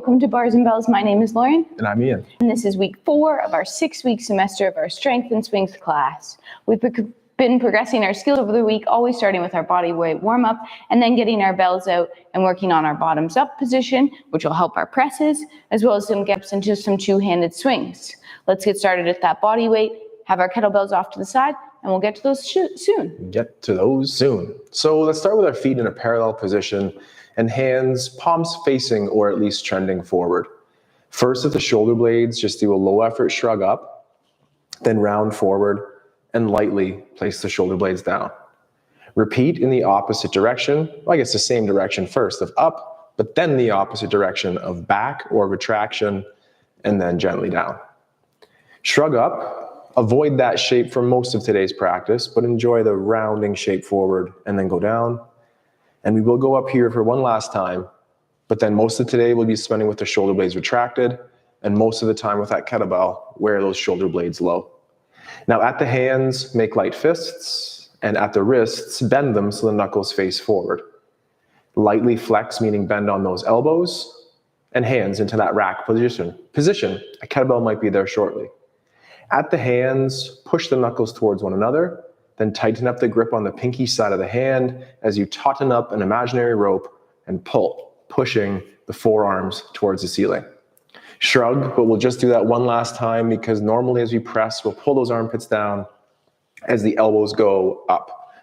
welcome to Bars and Bells. My name is Lauren. And I'm Ian. And this is week 4 of our 6-week semester of our Strength and Swings class. We've been progressing our skills over the week, always starting with our body weight warm-up and then getting our bells out and working on our bottoms up position, which will help our presses, as well as some gaps into some two-handed swings. Let's get started at that body weight, have our kettlebells off to the side, and we'll get to those soon. So let's start with our feet in a parallel position and hands palms facing or at least trending forward. First at the shoulder blades, just do a low effort shrug up, then round forward and lightly place the shoulder blades down. Repeat in the opposite direction, well, I guess the same direction first of up, but then the opposite direction of back or retraction, and then gently down. Shrug up, avoid that shape for most of today's practice, but enjoy the rounding shape forward and then go down. And we will go up here for one last time, but then most of today we'll be spending with the shoulder blades retracted, and most of the time with that kettlebell, wear those shoulder blades low. Now at the hands, make light fists, and at the wrists, bend them so the knuckles face forward. Lightly flex, meaning bend on those elbows, and hands into that rack position. A kettlebell might be there shortly. At the hands, push the knuckles towards one another, then tighten up the grip on the pinky side of the hand as you tauten up an imaginary rope and pull, pushing the forearms towards the ceiling. Shrug, but we'll just do that one last time because normally as we press, we'll pull those armpits down as the elbows go up.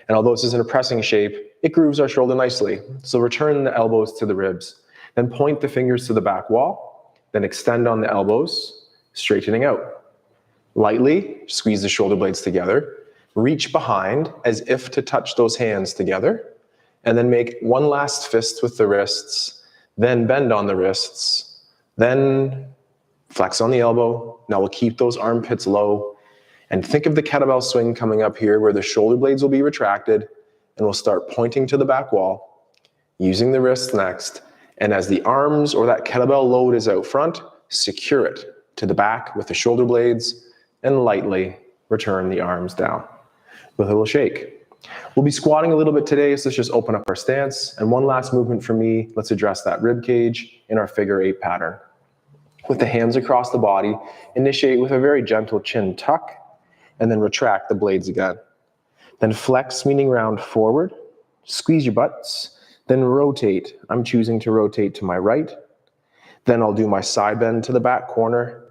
And although this isn't a pressing shape, it grooves our shoulder nicely. So return the elbows to the ribs, then point the fingers to the back wall, then extend on the elbows, straightening out. Lightly squeeze the shoulder blades together, reach behind as if to touch those hands together, and then make one last fist with the wrists, then bend on the wrists, then flex on the elbow. Now we'll keep those armpits low, and think of the kettlebell swing coming up here where the shoulder blades will be retracted, and we'll start pointing to the back wall, using the wrists next, and as the arms or that kettlebell load is out front, secure it to the back with the shoulder blades, and lightly return the arms down with a little shake. We'll be squatting a little bit today, so let's just open up our stance. And one last movement for me, let's address that rib cage in our figure 8 pattern. With the hands across the body, initiate with a very gentle chin tuck, and then retract the blades again. Then flex, meaning round forward, squeeze your butts, then rotate. I'm choosing to rotate to my right. Then I'll do my side bend to the back corner.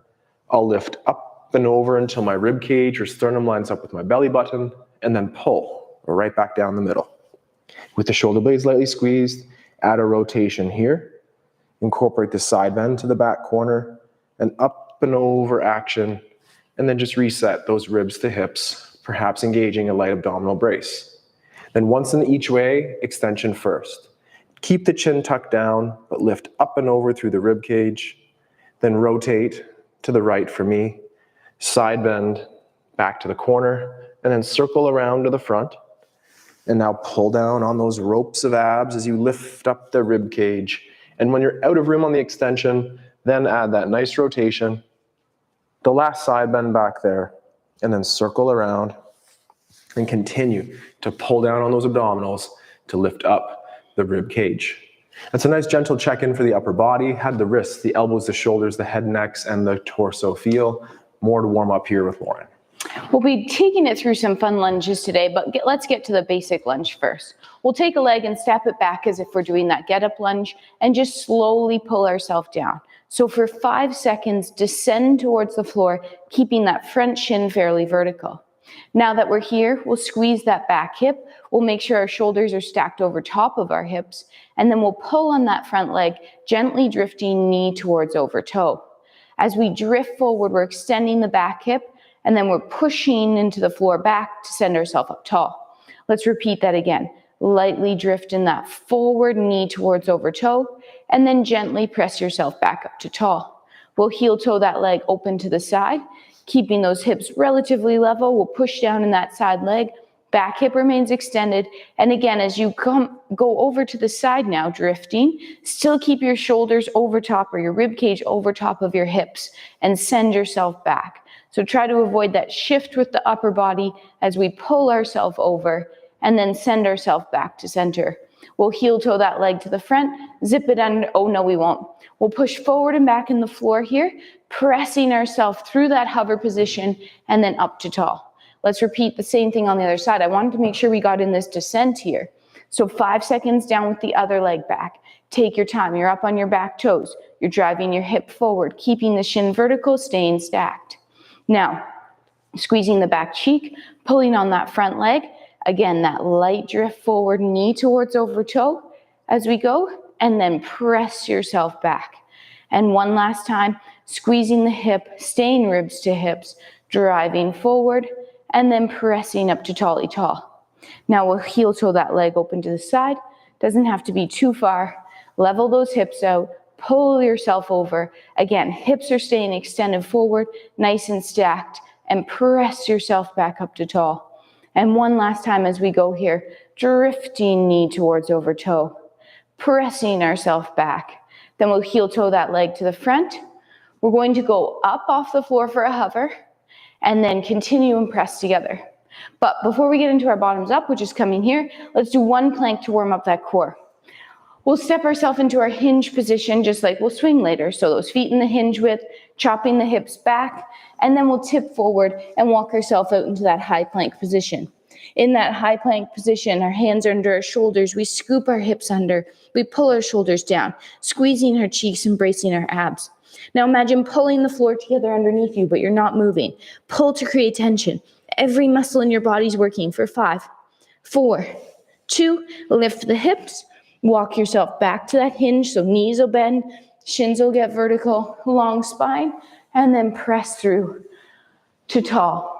I'll lift up and over until my rib cage or sternum lines up with my belly button, and then pull right back down the middle. With the shoulder blades lightly squeezed, add a rotation here. Incorporate the side bend to the back corner, and up and over action, and then just reset those ribs to hips, perhaps engaging a light abdominal brace. Then once in each way, extension first. Keep the chin tucked down, but lift up and over through the rib cage. Then rotate to the right for me. Side bend back to the corner, and then circle around to the front. And now pull down on those ropes of abs as you lift up the rib cage. And when you're out of room on the extension, then add that nice rotation. The last side bend back there, and then circle around and continue to pull down on those abdominals to lift up the rib cage. That's a nice gentle check-in for the upper body. How did the wrists, the elbows, the shoulders, the head, necks, and the torso feel? More to warm up here with Lauren. We'll be taking it through some fun lunges today, but let's get to the basic lunge first. We'll take a leg and step it back as if we're doing that get-up lunge and just slowly pull ourselves down. So for 5 seconds, descend towards the floor, keeping that front shin fairly vertical. Now that we're here, we'll squeeze that back hip. We'll make sure our shoulders are stacked over top of our hips, and then we'll pull on that front leg, gently drifting knee towards over toe. As we drift forward, we're extending the back hip, and then we're pushing into the floor back to send ourselves up tall. Let's repeat that again. Lightly drift in that forward knee towards over toe, and then gently press yourself back up to tall. We'll heel toe that leg open to the side, keeping those hips relatively level. We'll push down in that side leg. Back hip remains extended. And again, as you go over to the side now, drifting, still keep your shoulders over top or your rib cage over top of your hips and send yourself back. So try to avoid that shift with the upper body as we pull ourselves over and then send ourselves back to center. We'll heel toe that leg to the front, zip it under. Oh no, we won't. We'll push forward and back in the floor here, pressing ourselves through that hover position and then up to tall. Let's repeat the same thing on the other side. I wanted to make sure we got in this descent here. So 5 seconds down with the other leg back. Take your time. You're up on your back toes. You're driving your hip forward, keeping the shin vertical, staying stacked. Now, squeezing the back cheek, pulling on that front leg. Again, that light drift forward, knee towards over toe as we go, and then press yourself back. And one last time, squeezing the hip, staying ribs to hips, driving forward, and then pressing up to tally tall. Now we'll heel toe that leg open to the side. Doesn't have to be too far. Level those hips out, pull yourself over. Again, hips are staying extended forward, nice and stacked, and press yourself back up to tall. And one last time as we go here, drifting knee towards over toe, pressing ourselves back. Then we'll heel toe that leg to the front. We're going to go up off the floor for a hover, and then continue and press together. But before we get into our bottoms up, which is coming here, let's do one plank to warm up that core. We'll step ourselves into our hinge position, just like we'll swing later. So those feet in the hinge width, chopping the hips back, and then we'll tip forward and walk ourselves out into that high plank position. In that high plank position, our hands are under our shoulders. We scoop our hips under. We pull our shoulders down, squeezing our cheeks and bracing our abs. Now imagine pulling the floor together underneath you, but you're not moving. Pull to create tension. Every muscle in your body's working for 5, 4, 2, lift the hips. Walk yourself back to that hinge, so knees will bend, shins will get vertical, long spine, and then press through to tall.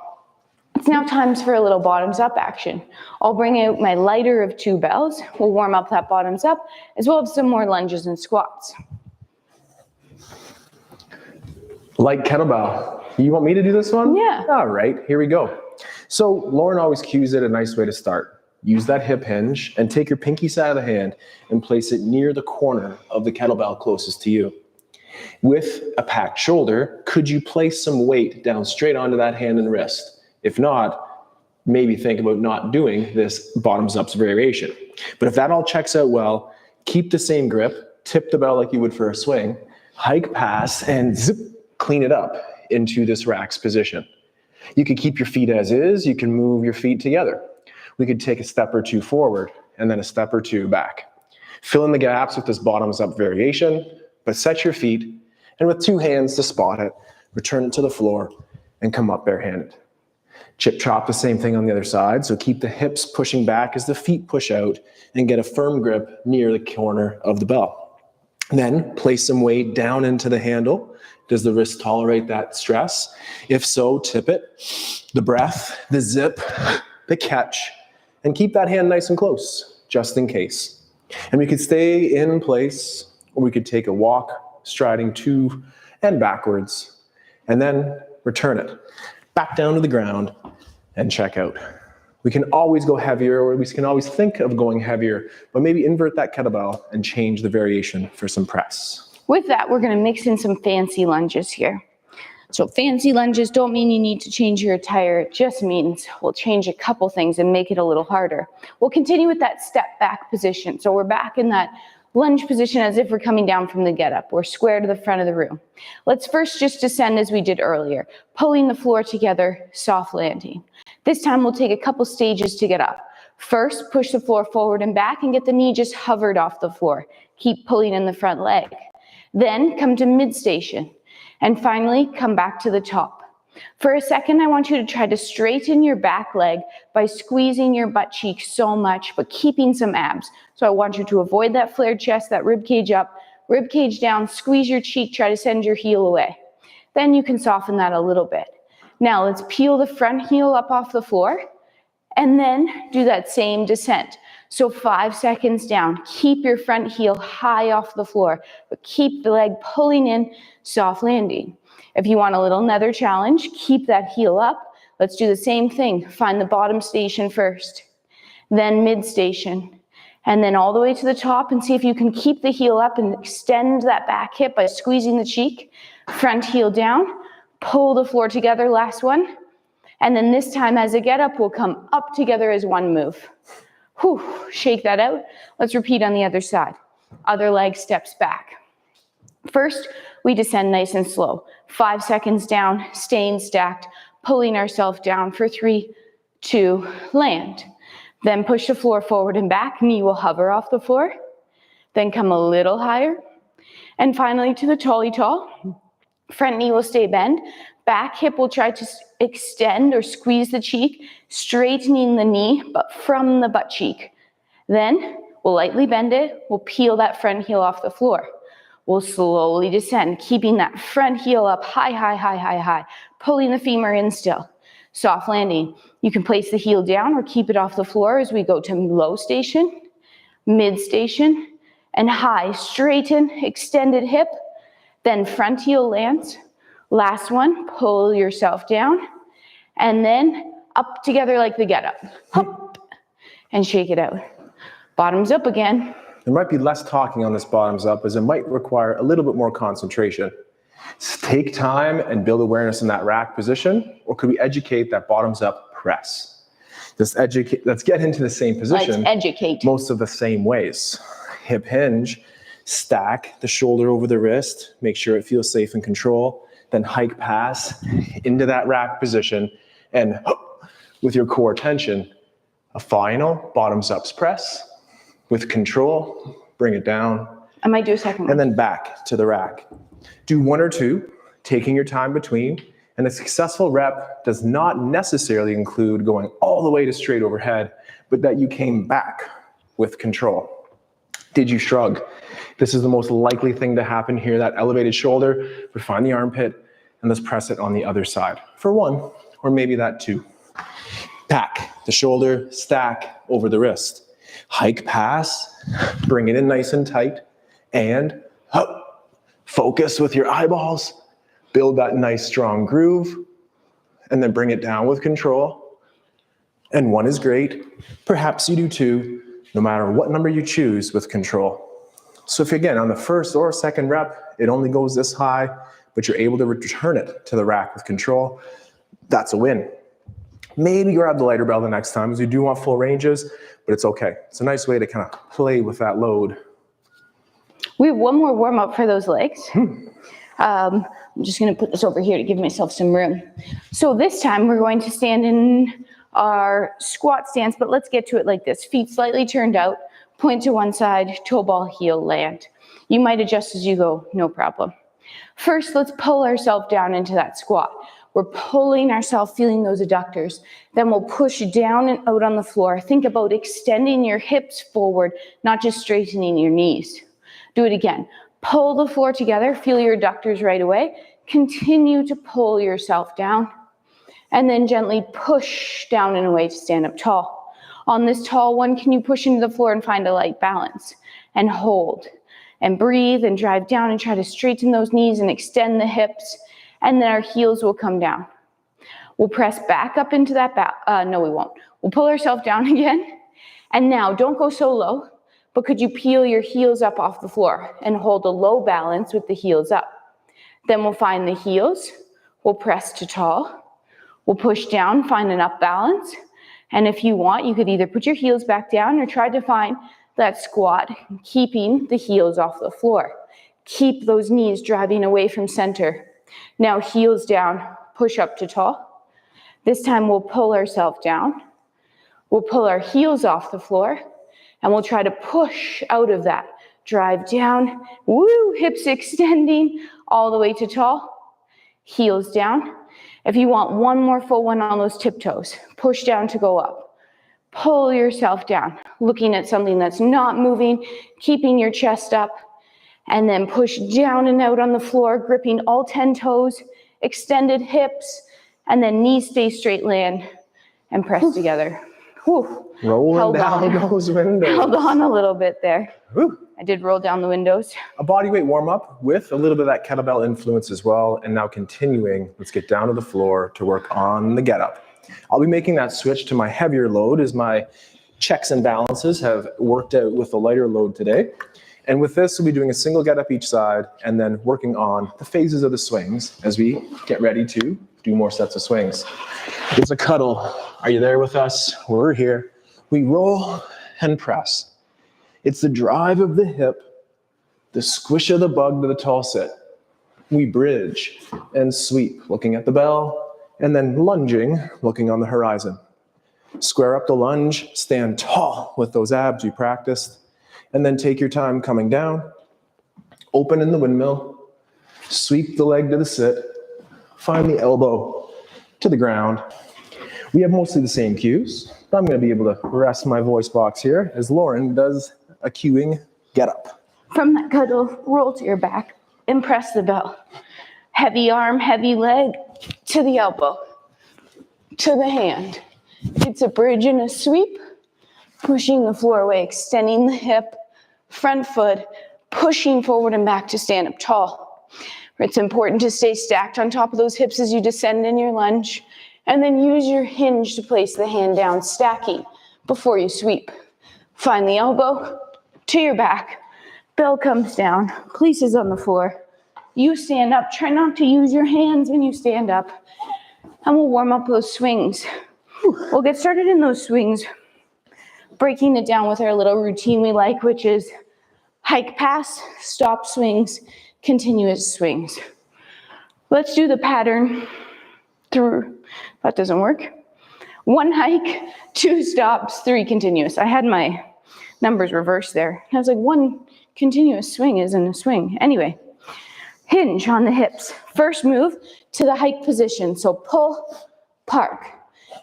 It's now time for a little bottoms up action. I'll bring out my lighter of 2 bells. We'll warm up that bottoms up, as well as some more lunges and squats. Light kettlebell. You want me to do this one? Yeah. All right, here we go. So Lauren always cues it a nice way to start. Use that hip hinge and take your pinky side of the hand and place it near the corner of the kettlebell closest to you. With a packed shoulder, could you place some weight down straight onto that hand and wrist? If not, maybe think about not doing this bottoms ups variation. But if that all checks out well, keep the same grip, tip the bell like you would for a swing, hike past and zip, clean it up into this racks position. You can keep your feet as is, you can move your feet together. We could take a step or 2 forward and then a step or 2 back. Fill in the gaps with this bottoms up variation, but set your feet and with 2 hands to spot it, return it to the floor and come up barehanded. Chip chop, the same thing on the other side. So keep the hips pushing back as the feet push out and get a firm grip near the corner of the bell. Then place some weight down into the handle. Does the wrist tolerate that stress? If so, tip it. The breath, the zip, the catch, and keep that hand nice and close, just in case. And we could stay in place, or we could take a walk, striding to and backwards, and then return it back down to the ground and check out. We can always go heavier, or we can always think of going heavier, but maybe invert that kettlebell and change the variation for some press. With that, we're going to mix in some fancy lunges here. So fancy lunges don't mean you need to change your attire. It just means we'll change a couple things and make it a little harder. We'll continue with that step back position. So we're back in that lunge position as if we're coming down from the get up. We're square to the front of the room. Let's first just descend as we did earlier, pulling the floor together, soft landing. This time we'll take a couple stages to get up. First, push the floor forward and back and get the knee just hovered off the floor. Keep pulling in the front leg. Then come to mid station. And finally, come back to the top. For a second, I want you to try to straighten your back leg by squeezing your butt cheek so much, but keeping some abs. So I want you to avoid that flared chest, that rib cage up, rib cage down, squeeze your cheek, try to send your heel away. Then you can soften that a little bit. Now let's peel the front heel up off the floor and then do that same descent. So 5 seconds down, keep your front heel high off the floor, but keep the leg pulling in, soft landing. If you want a little nether challenge, keep that heel up. Let's do the same thing. Find the bottom station first, then mid station, and then all the way to the top, and see if you can keep the heel up and extend that back hip by squeezing the cheek. Front heel down, pull the floor together, last one. And then this time as a get up, we'll come up together as one move. Whew, shake that out. Let's repeat on the other side. Other leg steps back. First, we descend nice and slow. 5 seconds down, staying stacked, pulling ourselves down for 3, 2, land. Then push the floor forward and back. Knee will hover off the floor. Then come a little higher. And finally to the tally tall. Front knee will stay bent. Back hip will try to extend or squeeze the cheek, straightening the knee, but from the butt cheek. Then we'll lightly bend it. We'll peel that front heel off the floor. We'll slowly descend, keeping that front heel up high, high, high, high, high, pulling the femur in still. Soft landing. You can place the heel down or keep it off the floor as we go to low station, mid station, and high. Straighten, extended hip, then front heel lands. Last one, pull yourself down, and then up together like the get up. Hop, and shake it out. Bottoms up again. There might be less talking on this bottoms up as it might require a little bit more concentration. Take time and build awareness in that rack position, or could we educate that bottoms up press? Let's get into the same position. Let's educate. Most of the same ways. Hip hinge, stack the shoulder over the wrist, make sure it feels safe and control, then hike pass into that rack position, and with your core tension, a final bottoms ups press with control, bring it down. I might do a second one. And then back to the rack. Do 1 or 2, taking your time between, and a successful rep does not necessarily include going all the way to straight overhead, but that you came back with control. Did you shrug? This is the most likely thing to happen here, that elevated shoulder. Refine the armpit, and let's press it on the other side for 1, or maybe that 2. Back, the shoulder, stack over the wrist. Hike pass, bring it in nice and tight, and focus with your eyeballs, build that nice strong groove, and then bring it down with control. And 1 is great. Perhaps you do 2, no matter what number you choose with control. So if again, on the first or second rep, it only goes this high, but you're able to return it to the rack with control, that's a win. Maybe grab the lighter bell the next time, as you do want full ranges, but it's okay. It's a nice way to kind of play with that load. We have one more warm up for those legs. I'm just gonna put this over here to give myself some room. So this time we're going to stand in our squat stance, but let's get to it like this. Feet slightly turned out, point to one side, toe ball, heel, land. You might adjust as you go, no problem. First, let's pull ourselves down into that squat. We're pulling ourselves, feeling those adductors. Then we'll push down and out on the floor. Think about extending your hips forward, not just straightening your knees. Do it again. Pull the floor together, feel your adductors right away. Continue to pull yourself down. And then gently push down and away to stand up tall. On this tall one, can you push into the floor and find a light balance? And hold. And breathe and drive down and try to straighten those knees and extend the hips. And then our heels will come down. We'll press back up into that no, we won't. We'll pull ourselves down again. And now, don't go so low, but could you peel your heels up off the floor and hold a low balance with the heels up? Then we'll find the heels. We'll press to tall. We'll push down, find an up balance. And if you want, you could either put your heels back down or try to find that squat, keeping the heels off the floor. Keep those knees driving away from center. Now heels down, push up to tall. This time we'll pull ourselves down. We'll pull our heels off the floor and we'll try to push out of that. Drive down, woo, hips extending all the way to tall. Heels down. If you want one more full one on those tiptoes, push down to go up. Pull yourself down, looking at something that's not moving, keeping your chest up. And then push down and out on the floor, gripping all 10 toes, extended hips, and then knees stay straight, land, and press together. Whew. Rolling down those windows. Held on a little bit there. Whew. I did roll down the windows. A bodyweight warm-up with a little bit of that kettlebell influence as well. And now continuing, let's get down to the floor to work on the get-up. I'll be making that switch to my heavier load as my checks and balances have worked out with the lighter load today. And with this, we'll be doing a single get up each side and then working on the phases of the swings as we get ready to do more sets of swings. It's a cuddle. Are you there with us? We're here. We roll and press. It's the drive of the hip, the squish of the bug to the tall sit. We bridge and sweep, looking at the bell, and then lunging, looking on the horizon. Square up the lunge, stand tall with those abs you practiced, and then take your time coming down. Open in the windmill, sweep the leg to the sit, find the elbow to the ground. We have mostly the same cues, but I'm going to be able to rest my voice box here as Lauren does a cueing get up. From that cuddle, roll to your back and press the bell. Heavy arm, heavy leg to the elbow, to the hand. It's a bridge and a sweep, pushing the floor away, extending the hip, front foot, pushing forward and back to stand up tall. It's important to stay stacked on top of those hips as you descend in your lunge, and then use your hinge to place the hand down, stacking before you sweep. Find the elbow to your back, bell comes down, cleats on the floor. You stand up, try not to use your hands when you stand up, and we'll warm up those swings. We'll get started in those swings, breaking it down with our little routine we like, which is hike pass, stop swings, continuous swings. Let's do the pattern through, that doesn't work. 1 hike, 2 stops, 3 continuous. I had my numbers reversed there. I was like, 1 continuous swing isn't a swing. Anyway, hinge on the hips. First move to the hike position. So pull, park.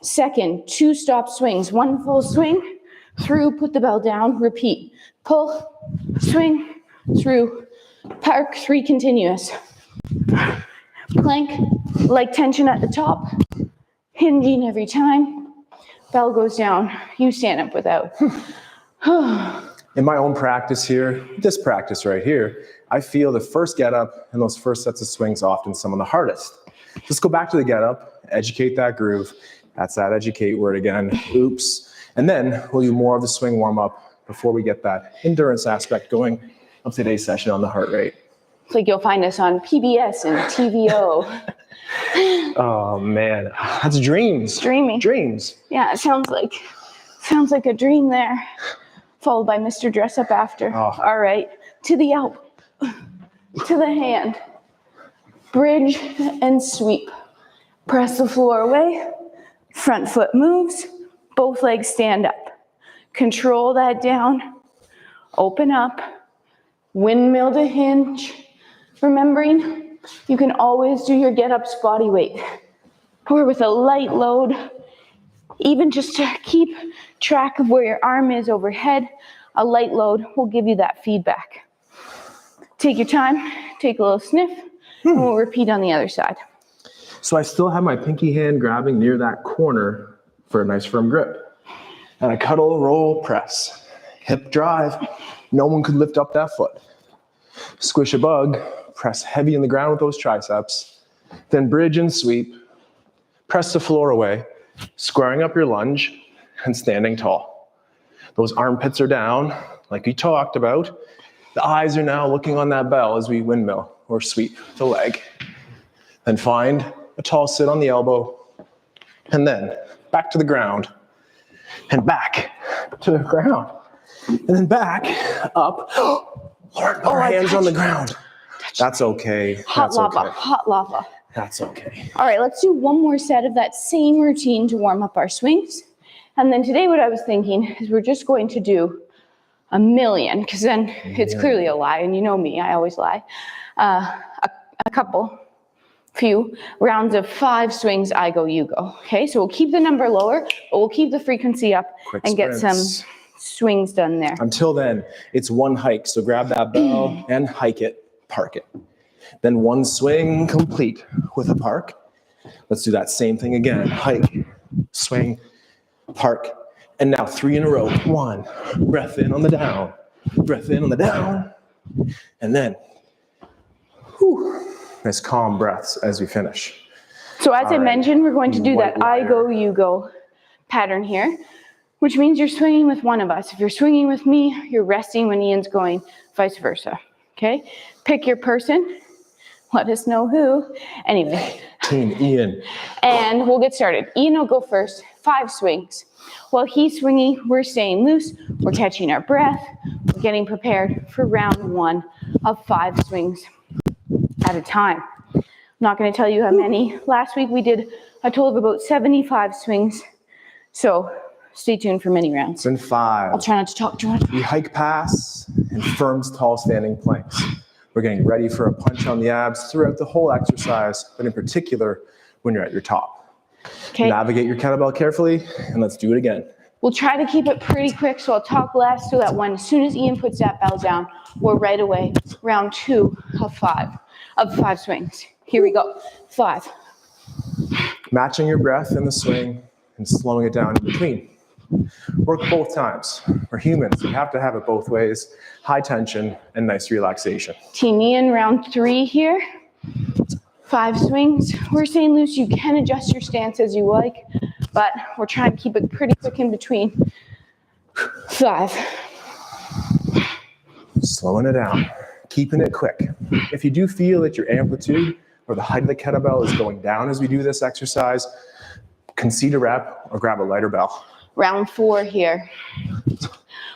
Second, 2 stop swings. 1 full swing, through, put the bell down, repeat. Pull, swing, through, park, 3 continuous. Plank, leg tension at the top, hinging every time. Bell goes down, you stand up without. In my own practice here, this practice right here, I feel the first get up and those first sets of swings often some of the hardest. Just go back to the get up, educate that groove. That's that educate word again, oops. And then we'll do more of the swing warm up before we get that endurance aspect going of today's session on the heart rate. It's like you'll find us on PBS and TVO. Oh man, that's dreams. Dreamy. Dreams. Yeah, it sounds like a dream there. Followed by Mr. Dress Up After. Oh. All right, to the elbow, to the hand. Bridge and sweep. Press the floor away. Front foot moves. Both legs stand up. Control that down. Open up. Windmill to hinge. Remembering, you can always do your get-ups body weight or with a light load, even just to keep track of where your arm is overhead. A light load will give you that feedback. Take your time, take a little sniff, and we'll repeat on the other side. So I still have my pinky hand grabbing near that corner for a nice firm grip. And I cuddle, roll, press. Hip drive. No one could lift up that foot. Squish a bug, press heavy in the ground with those triceps, then bridge and sweep, press the floor away, squaring up your lunge and standing tall. Those armpits are down, like we talked about. The eyes are now looking on that bell as we windmill or sweep the leg. Then find a tall sit on the elbow, and then back to the ground, and back to the ground, and then back, up. Lord, put our hands on the ground. That's okay. Hot lava. That's okay. All right, let's do one more set of that same routine to warm up our swings. And then today what I was thinking is we're just going to do a million, because then it's clearly a lie, and you know me, I always lie. Few rounds of 5 swings, I go, you go. Okay, so we'll keep the number lower, but we'll keep the frequency up and get some swings done there. Until then, it's 1 hike. So grab that bell and hike it, park it. Then 1 swing complete with a park. Let's do that same thing again. Hike, swing, park. And now 3 in a row. 1, breath in on the down, breath in on the down. And then, nice calm breaths as we finish. So as I mentioned, we're going to do that I go, you go pattern here, which means you're swinging with one of us. If you're swinging with me, you're resting when Ian's going, vice versa. Okay? Pick your person, Let us know who. Anyway. Team Ian. And we'll get started. Ian will go first, 5 swings. While he's swinging, we're staying loose, we're catching our breath, we're getting prepared for round 1 of 5 swings at a time. I'm not gonna tell you how many. Last week we did a total of about 75 swings, so stay tuned for many rounds. In 5. I'll try not to talk too much. We hike pass and firms tall standing planks. We're getting ready for a punch on the abs throughout the whole exercise, but in particular, when you're at your top. Okay. Navigate your kettlebell carefully, and let's do it again. We'll try to keep it pretty quick, so I'll talk less so that when, as soon as Ian puts that bell down, we're right away, round 2 of 5 swings. Here we go, 5. Matching your breath in the swing and slowing it down in between. Work both times. We're humans, we have to have it both ways. High tension and nice relaxation. Team Ian, round 3 here. 5 swings. We're staying loose. You can adjust your stance as you like, but we're trying to keep it pretty quick in between. 5. Slowing it down, keeping it quick. If you do feel that your amplitude or the height of the kettlebell is going down as we do this exercise, concede a rep or grab a lighter bell. Round 4 here.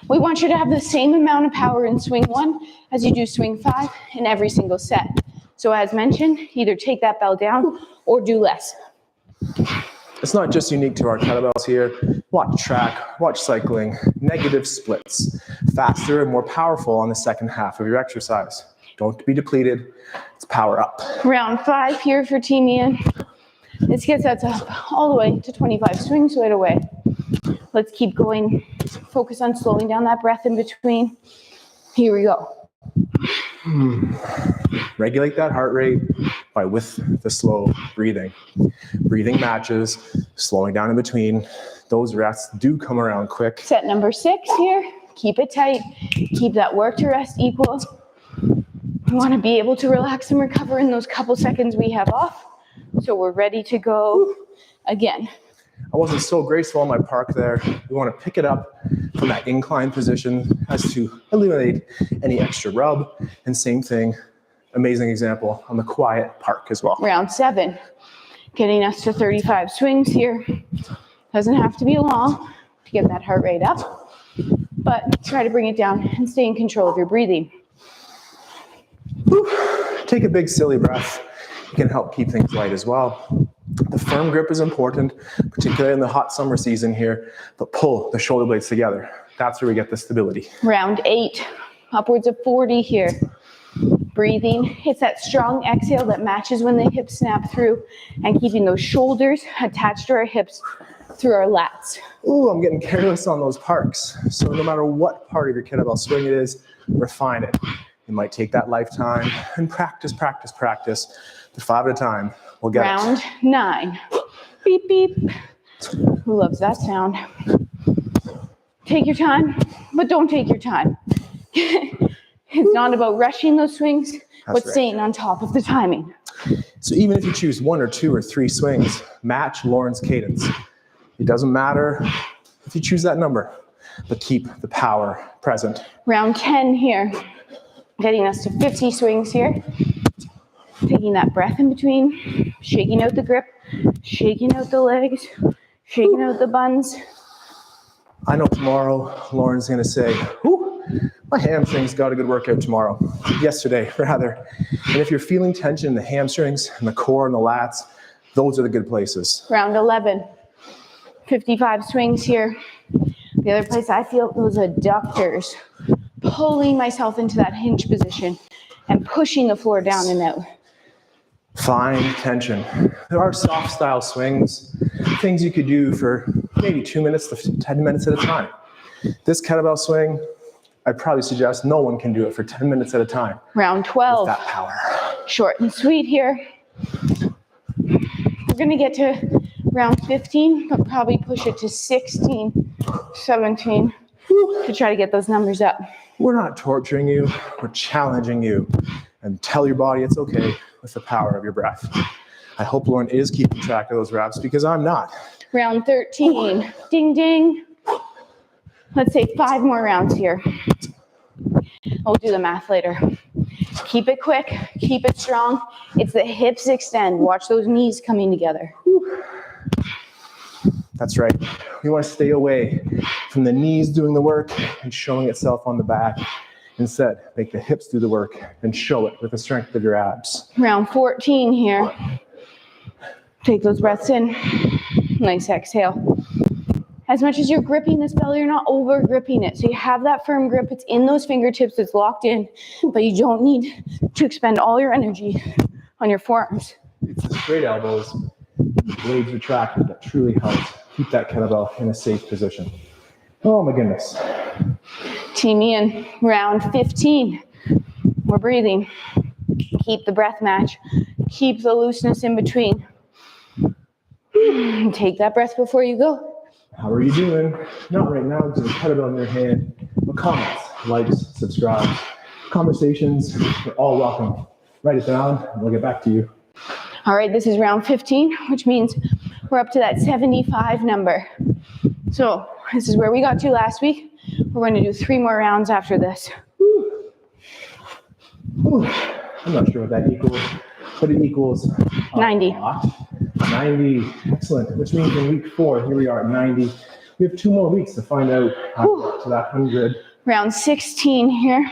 We want you to have the same amount of power in swing 1 as you do swing 5 in every single set. So as mentioned, either take that bell down or do less. It's not just unique to our kettlebells here. Watch track, watch cycling, negative splits. Faster and more powerful on the second half of your exercise. Don't be depleted, it's power up. Round 5 here for Team Ian. This gets us up all the way to 25 swings right away. Let's keep going. Focus on slowing down that breath in between. Here we go. Regulate that heart rate with the slow breathing. Breathing matches, slowing down in between. Those rests do come around quick. Set number 6 here. Keep it tight. Keep that work to rest equal. We want to be able to relax and recover in those couple seconds we have off. So we're ready to go again. I wasn't so graceful on my park there. We want to pick it up from that incline position as to eliminate any extra rub. And same thing, amazing example on the quiet park as well. Round 7, getting us to 35 swings here. Doesn't have to be long to get that heart rate up, but try to bring it down and stay in control of your breathing. Take a big silly breath. It can help keep things light as well. The firm grip is important, particularly in the hot summer season here, but pull the shoulder blades together. That's where we get the stability. Round 8, upwards of 40 here. Breathing, it's that strong exhale that matches when the hips snap through and keeping those shoulders attached to our hips through our lats. Ooh, I'm getting careless on those parks. So no matter what part of your kettlebell swing it is, refine it. You might take that lifetime and practice. But 5 at a time, we'll get Round it. 9. Beep, beep. Who loves that sound? Take your time, but don't take your time. It's not about rushing those swings, but staying on top of the timing. So even if you choose 1 or 2 or 3 swings, match Lauren's cadence. It doesn't matter if you choose that number, but keep the power present. Round 10 here, getting us to 50 swings here. Taking that breath in between, shaking out the grip, shaking out the legs, shaking out the buns. I know tomorrow Lauren's gonna say, "Ooh, my hamstrings got a good workout tomorrow." Yesterday, rather. And if you're feeling tension in the hamstrings and the core and the lats, those are the good places. Round 11, 55 swings here. The other place I feel those adductors, pulling myself into that hinge position and pushing the floor down and out. Find tension. There are soft style swings, things you could do for maybe 2 minutes to 10 minutes at a time. This kettlebell swing, I'd probably suggest no one can do it for 10 minutes at a time. Round 12. With that power. Short and sweet here. We're gonna get to round 15, but probably push it to 16, 17 to try to get those numbers up. We're not torturing you, we're challenging you. And tell your body it's okay with the power of your breath. I hope Lauren is keeping track of those reps because I'm not. Round 13, ding, ding. Let's say 5 more rounds here. We'll do the math later. Keep it quick, keep it strong. It's the hips extend. Watch those knees coming together. That's right. We want to stay away from the knees doing the work and showing itself on the back. Instead, make the hips do the work and show it with the strength of your abs. Round 14 here. Take those breaths in. Nice exhale. As much as you're gripping this belly, you're not over gripping it. So you have that firm grip. It's in those fingertips. It's locked in, but you don't need to expend all your energy on your forearms. It's the straight elbows, blades retracted that truly helps keep that kettlebell in a safe position. Oh my goodness. Team in round 15. We're breathing. Keep the breath match. Keep the looseness in between. Take that breath before you go. How are you doing? Not right now, because there's a kettlebell in your hand. But comments, likes, subscribes, conversations, they're all welcome. Write it down, and we'll get back to you. All right, this is round 15, which means we're up to that 75 number. So this is where we got to last week. We're going to do 3 more rounds after this. Whew. I'm not sure what that equals, but it equals 90. 90, excellent. Which means in week 4, here we are at 90. We have 2 more weeks to find out how to get to that 100. Round 16 here.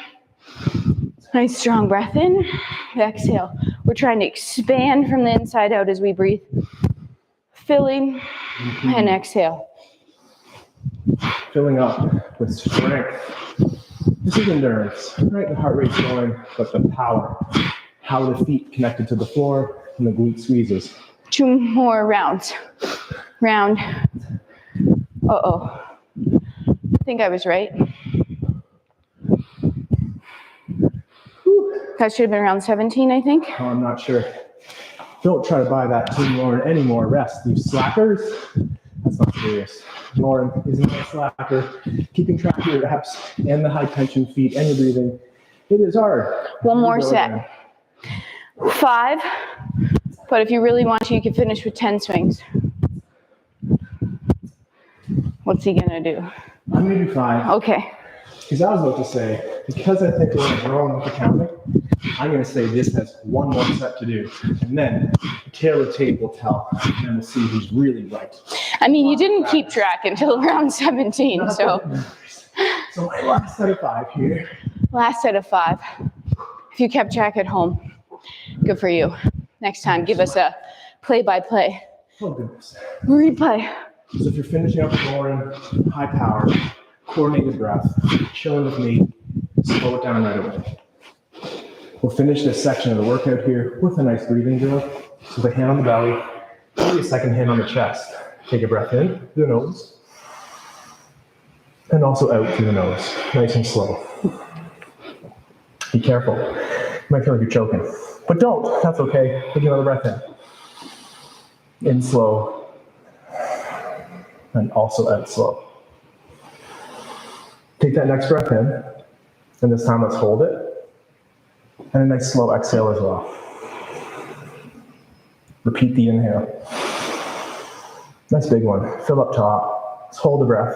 Nice strong breath in, exhale. We're trying to expand from the inside out as we breathe. Filling and exhale. Filling up with strength. This is endurance, right? The heart rate's going, but the power. How the feet connected to the floor and the glute squeezes. 2 more rounds. Round. Uh-oh. I think I was right. That should have been around 17, I think. Oh, I'm not sure. Don't try to buy that Team Lauren anymore. Rest. You slackers. That's not serious. Lauren is not a slacker. Keeping track of your reps and the high tension feet and your breathing. It is hard. 1 more set. 5. But if you really want to, you can finish with 10 swings. What's he gonna do? I'm gonna do 5. Okay. Because I was about to say, because I think we're growing with the counting, I'm gonna say this has 1 more set to do. And then the tail of the tape will tell, and we'll see who's really right. I mean, you didn't keep track until round 17, so. So my last set of 5 here. Last set of 5. If you kept track at home, good for you. Next time, give us a play-by-play. Oh goodness. Replay. So if you're finishing up with Lauren, high power, coordinated breath, chilling with me, slow it down right away. We'll finish this section of the workout here with a nice breathing drill. So the hand on the belly, maybe a second hand on the chest. Take a breath in through the nose, and also out through the nose, nice and slow. Be careful. You might feel like you're choking, but don't. That's okay. Take another breath in. In slow, and also out slow. Take that next breath in, and this time let's hold it, and a nice slow exhale as well. Repeat the inhale. Nice big one. Fill up top. Let's hold the breath.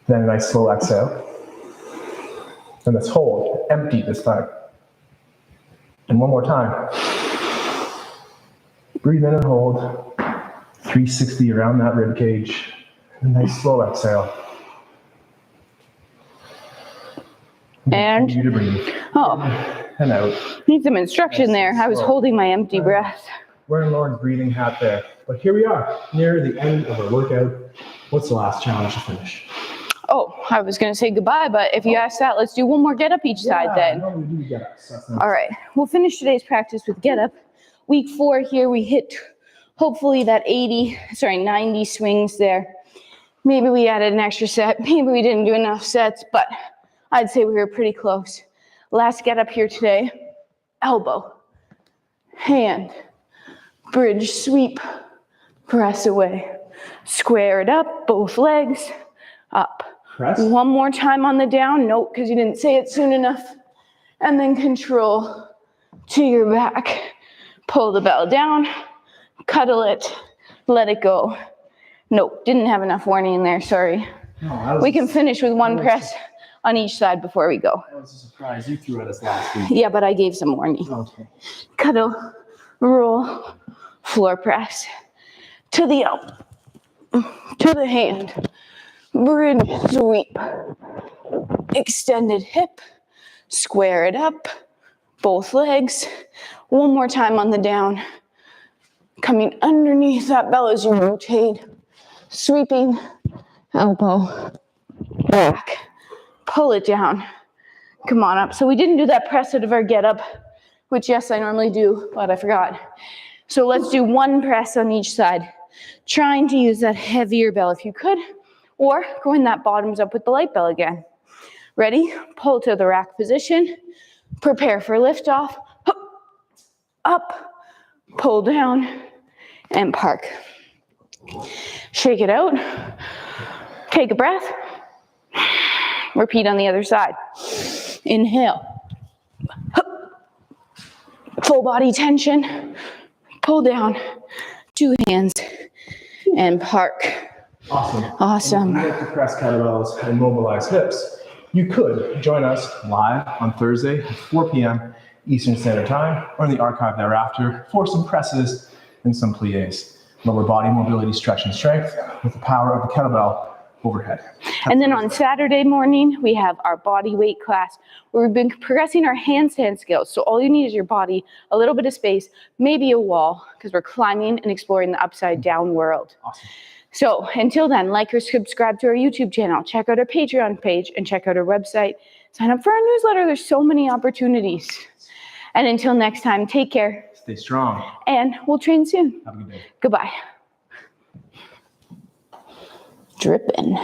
Then a nice slow exhale. And let's hold. Empty this time. And one more time. Breathe in and hold. 360 around that rib cage. And a nice slow exhale. And continue to breathe. Oh, And out. need some instruction there. I was holding my empty breath. We're in Lauren's breathing hat there. But here we are, near the end of our workout. What's the last challenge to finish? Oh, I was going to say goodbye, but if you ask that, let's do 1 more get up each side then. No, we do get ups. That's not- All right, we'll finish today's practice with get up. Week 4 here, we hit hopefully that 90 swings there. Maybe we added an extra set. Maybe we didn't do enough sets, but I'd say we were pretty close. Last get up here today, elbow, hand, bridge sweep, press away. Square it up, both legs, up. Press. 1 more time on the down, nope, because you didn't say it soon enough. And then control to your back. Pull the bell down, cuddle it, let it go. Nope, didn't have enough warning there, sorry. No, We can finish with 1 press on each side before we go. That was a surprise. You threw at us last week. Yeah, but I gave some warning. Okay. Cuddle, roll, floor press, to the elbow, to the hand, bridge sweep, extended hip, square it up, both legs. One more time on the down. Coming underneath that bell as you rotate, sweeping, elbow, back, pull it down. Come on up. So we didn't do that press out of our get up, which yes, I normally do, but I forgot. So let's do one press on each side, trying to use that heavier bell if you could, or going that bottoms up with the light bell again. Ready? Pull to the rack position, prepare for liftoff, up, pull down, and park. Shake it out, take a breath, repeat on the other side. Inhale, full body tension, pull down, 2 hands, and park. Awesome. If you like to press kettlebells and mobilize hips, you could join us live on Thursday at 4 p.m. Eastern Standard Time, or in the archive thereafter for some presses and some pliés. Lower body mobility, stretch, and strength with the power of the kettlebell overhead. And then on Saturday morning, we have our body weight class where we've been progressing our handstand skills. So all you need is your body, a little bit of space, maybe a wall, because we're climbing and exploring the upside down world. Awesome. So until then, like or subscribe to our YouTube channel, check out our Patreon page, and check out our website. Sign up for our newsletter. There's so many opportunities. And until next time, take care. Stay strong. And we'll train soon. Have a good day. Goodbye. Dripping.